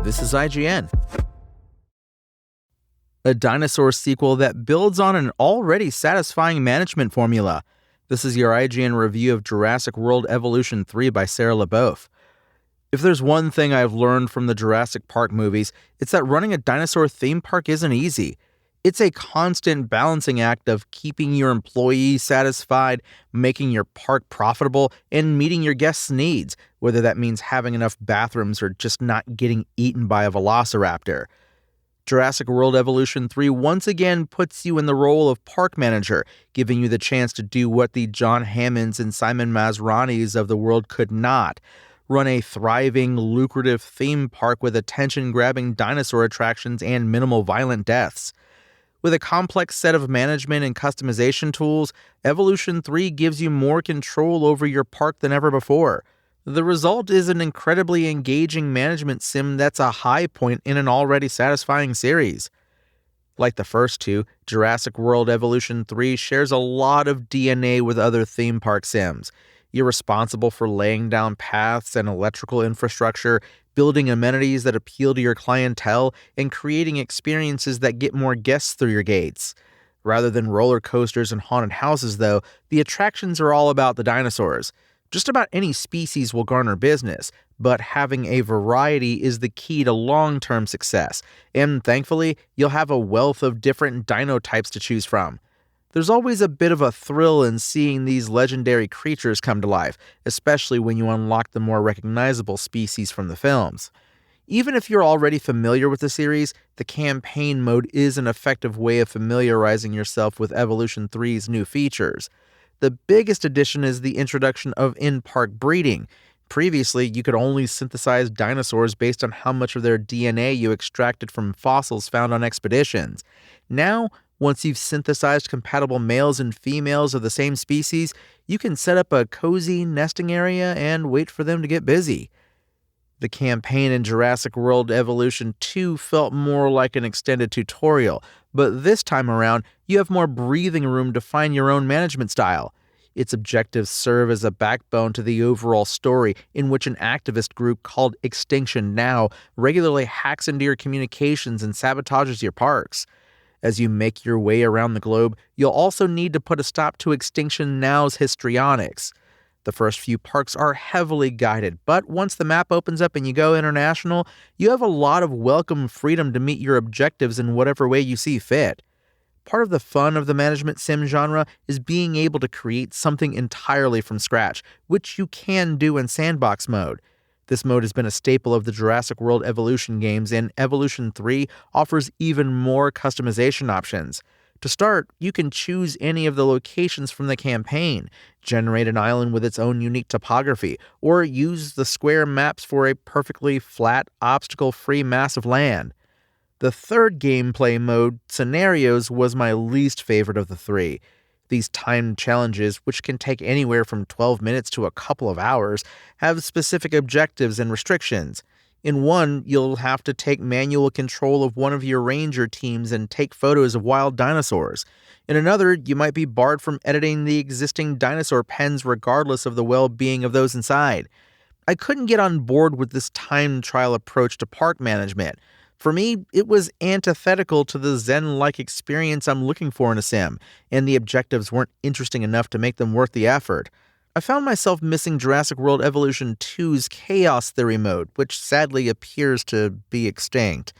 This is IGN. A dinosaur sequel that builds on an already satisfying management formula. This is your IGN review of Jurassic World Evolution 3 by Sarah LaBeouf. If there's one thing I've learned from the Jurassic Park movies, it's that running a dinosaur theme park isn't easy. It's a constant balancing act of keeping your employees satisfied, making your park profitable, and meeting your guests' needs, whether that means having enough bathrooms or just not getting eaten by a velociraptor. Jurassic World Evolution 3 once again puts you in the role of park manager, giving you the chance to do what the John Hammonds and Simon Masranis of the world could not: run a thriving, lucrative theme park with attention-grabbing dinosaur attractions and minimal violent deaths. With a complex set of management and customization tools, Evolution 3 gives you more control over your park than ever before. The result is an incredibly engaging management sim that's a high point in an already satisfying series. Like the first two, Jurassic World Evolution 3 shares a lot of DNA with other theme park sims. You're responsible for laying down paths and electrical infrastructure, building amenities that appeal to your clientele, and creating experiences that get more guests through your gates. Rather than roller coasters and haunted houses, though, the attractions are all about the dinosaurs. Just about any species will garner business, but having a variety is the key to long-term success, and thankfully, you'll have a wealth of different dino types to choose from. There's always a bit of a thrill in seeing these legendary creatures come to life, especially when you unlock the more recognizable species from the films. Even if you're already familiar with the series, the campaign mode is an effective way of familiarizing yourself with Evolution 3's new features. The biggest addition is the introduction of in-park breeding. Previously, you could only synthesize dinosaurs based on how much of their DNA you extracted from fossils found on expeditions. Now, once you've synthesized compatible males and females of the same species, you can set up a cozy nesting area and wait for them to get busy. The campaign in Jurassic World Evolution 2 felt more like an extended tutorial, but this time around, you have more breathing room to find your own management style. Its objectives serve as a backbone to the overall story, in which an activist group called Extinction Now regularly hacks into your communications and sabotages your parks. As you make your way around the globe, you'll also need to put a stop to Extinction Now's histrionics. The first few parks are heavily guided, but once the map opens up and you go international, you have a lot of welcome freedom to meet your objectives in whatever way you see fit. Part of the fun of the management sim genre is being able to create something entirely from scratch, which you can do in sandbox mode. This mode has been a staple of the Jurassic World Evolution games, and Evolution 3 offers even more customization options. To start, you can choose any of the locations from the campaign, generate an island with its own unique topography, or use the square maps for a perfectly flat, obstacle-free mass of land. The third gameplay mode, Scenarios, was my least favorite of the three. These timed challenges, which can take anywhere from 12 minutes to a couple of hours, have specific objectives and restrictions. In one, you'll have to take manual control of one of your ranger teams and take photos of wild dinosaurs. In another, you might be barred from editing the existing dinosaur pens regardless of the well-being of those inside. I couldn't get on board with this time trial approach to park management. For me, it was antithetical to the Zen-like experience I'm looking for in a sim, and the objectives weren't interesting enough to make them worth the effort. I found myself missing Jurassic World Evolution 2's Chaos Theory mode, which sadly appears to be extinct.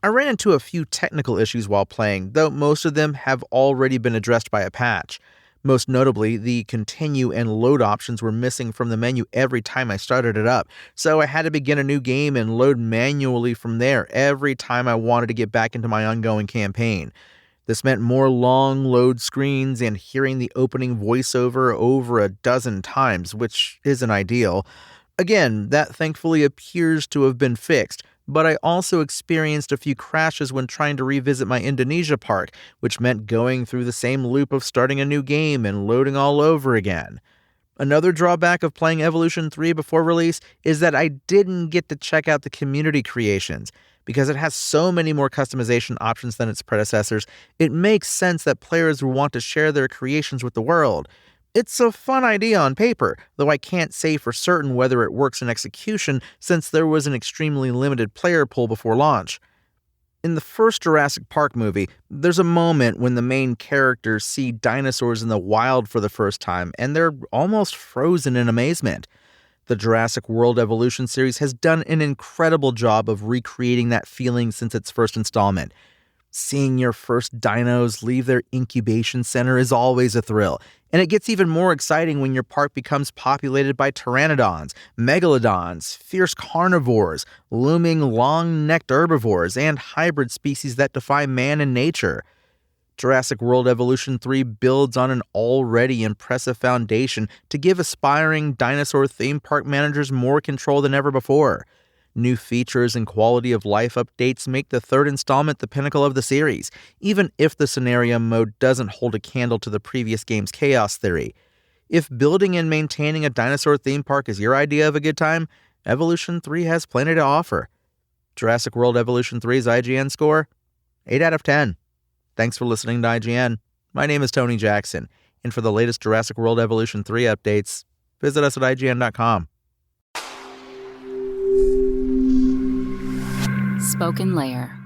I ran into a few technical issues while playing, though most of them have already been addressed by a patch. Most notably, the continue and load options were missing from the menu every time I started it up, so I had to begin a new game and load manually from there every time I wanted to get back into my ongoing campaign. This meant more long load screens and hearing the opening voiceover over a dozen times, which isn't ideal. Again, that thankfully appears to have been fixed, but I also experienced a few crashes when trying to revisit my Indonesia park, which meant going through the same loop of starting a new game and loading all over again. Another drawback of playing Evolution 3 before release is that I didn't get to check out the community creations. Because it has so many more customization options than its predecessors, it makes sense that players will want to share their creations with the world. It's a fun idea on paper, though I can't say for certain whether it works in execution since there was an extremely limited player pool before launch. In the first Jurassic Park movie, there's a moment when the main characters see dinosaurs in the wild for the first time, and they're almost frozen in amazement. The Jurassic World Evolution series has done an incredible job of recreating that feeling since its first installment. Seeing your first dinos leave their incubation center is always a thrill, and it gets even more exciting when your park becomes populated by pteranodons, megalodons, fierce carnivores, looming long-necked herbivores, and hybrid species that defy man and nature. Jurassic World Evolution 3 builds on an already impressive foundation to give aspiring dinosaur theme park managers more control than ever before. New features and quality of life updates make the third installment the pinnacle of the series, even if the scenario mode doesn't hold a candle to the previous game's chaos theory. If building and maintaining a dinosaur theme park is your idea of a good time, Evolution 3 has plenty to offer. Jurassic World Evolution 3's IGN score? 8 out of 10. Thanks for listening to IGN. My name is Tony Jackson, and for the latest Jurassic World Evolution 3 updates, visit us at IGN.com. Spoken Layer.